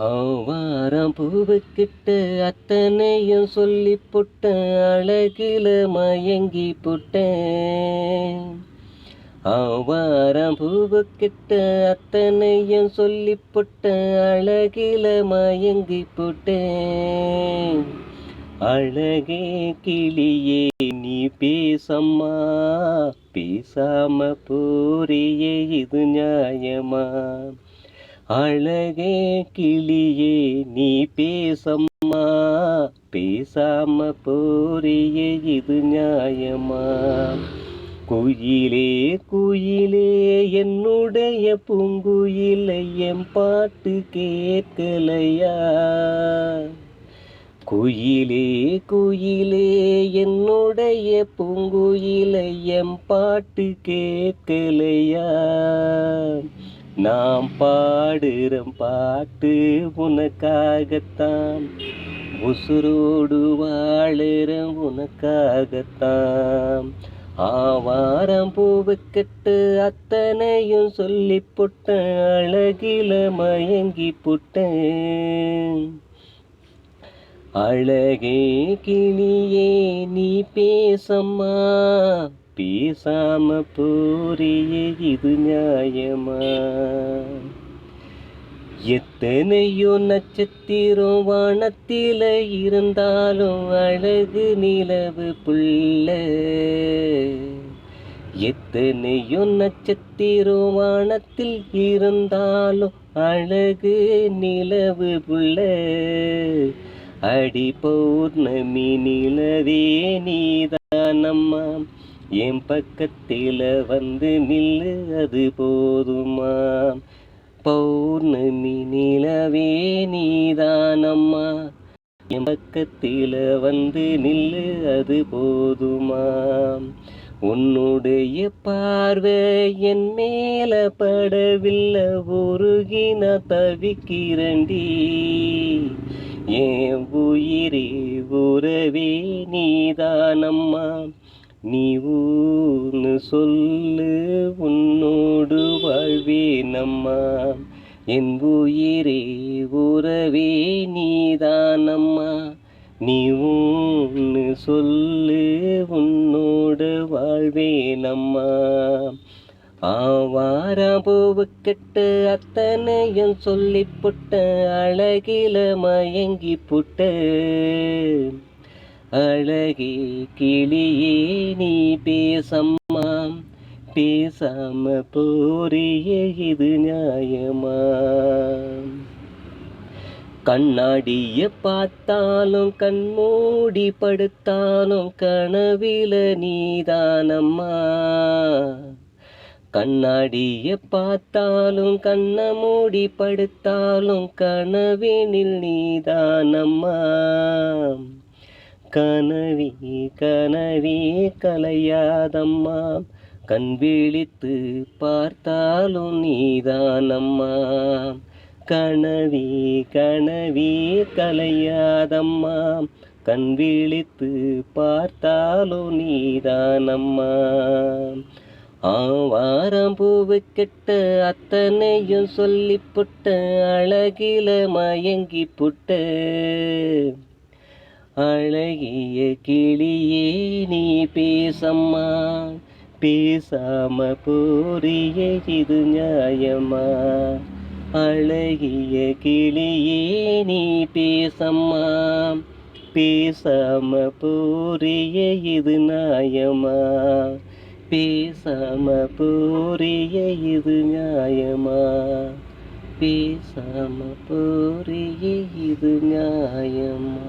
ஆவாரம் பூவுக்கிட்ட அத்தனையும் சொல்லி புட்டேன், அழகில மயங்கி புட்டேன். ஆவாரம் பூவுக்கிட்ட அத்தனையும் சொல்லி புட்டேன், அழகில மயங்கி புட்டேன். அழகே கிளியே நீ பேசம்மா, பேசாம போறியே இது நியாயமா? அழகே கிளியே நீ பேசம்மா, பேசாம போறியே இது நியாயமா? குயிலே குயிலே என்னுடைய பூங்குயிலை என் பாட்டு கேட்கலையா? குயிலே குயிலே என்னுடைய பூங்குயிலை என் பாட்டு கேட்கலையா? நாம் பாடுறோம் பாட்டு உனக்காகத்தான், உசுரோடு வாழுறோம் உனக்காகத்தான். ஆவாரம் பூவுக்கிட்டு அத்தனையும் சொல்லி புட்டேன், அழகில மயங்கி புட்டேன். அழகே கிளியே நீ பேசம்மா, பேசாம போறியே இது நியாயமா? எத்தனையோ நட்சத்திரம் வானத்தில இருந்தாலும் அழகு நிலவு புள்ள. எத்தனையோ நட்சத்திரம் வானத்தில் இருந்தாலும் அழகு நிலவு புள்ள. அடி பௌர்ணமி நிலவே நீதானம்மா, என் பக்கத்தில வந்து நில்லு அது போதுமா? பௌர்ணமி நிலவே நீதானம்மா, என் பக்கத்தில வந்து நில்லு அது போதுமா? உன்னுடைய பார்வை என் மேல படவில்லை, உருகின தவிக்கிறண்டி. என் உயிரே உறவே நீதானம்மா, நீ ஊன்னு சொல்லு உன்னோடு வாழ்வேனம்மா. என் உயிரே உறவே நீதானம்மா, நீ ஊன்னு சொல்லு உன்னோடு வாழ்வேனம்மா. ஆவாரம் பூவுக்கிட்டு அத்தனையும் சொல்லி புட்டேன், அழகில மயங்கி புட்டேன். அழகே கிளியே நீ பேசம்மா, பேசாம போறியே இது நியாயமா? கண்ணாடிய பார்த்தாலும் கண்மூடி படுத்தாலும் கனவில நீதானம்மா. கண்ணாடிய பார்த்தாலும் கண்ண மூடி படுத்தாலும் கனவினில் நீதானம்மா. கனவி கனவி கலையாதம்மா, கண் விழித்து பார்த்தாலும் நீதானம்மா. கனவி கனவி கலையாதம்மா, கண் விழித்து பார்த்தாலும் நீதானம்மா. ஆவாரம் பூவுக்கிட்ட அத்தனையும் சொல்லி புட்டேன், அழகில மயங்கி புட்டேன். அழகிய கிளியே நீ பேசம்மா, பேசாம போறியே இது நியாயமா? அழகிய கிளியே நீ பேசம்மா, பேசாம போறியே இது நியாயமா? பேசாம போறியே இது நியாயமா? பேசாம போறியே இது நியாயமா?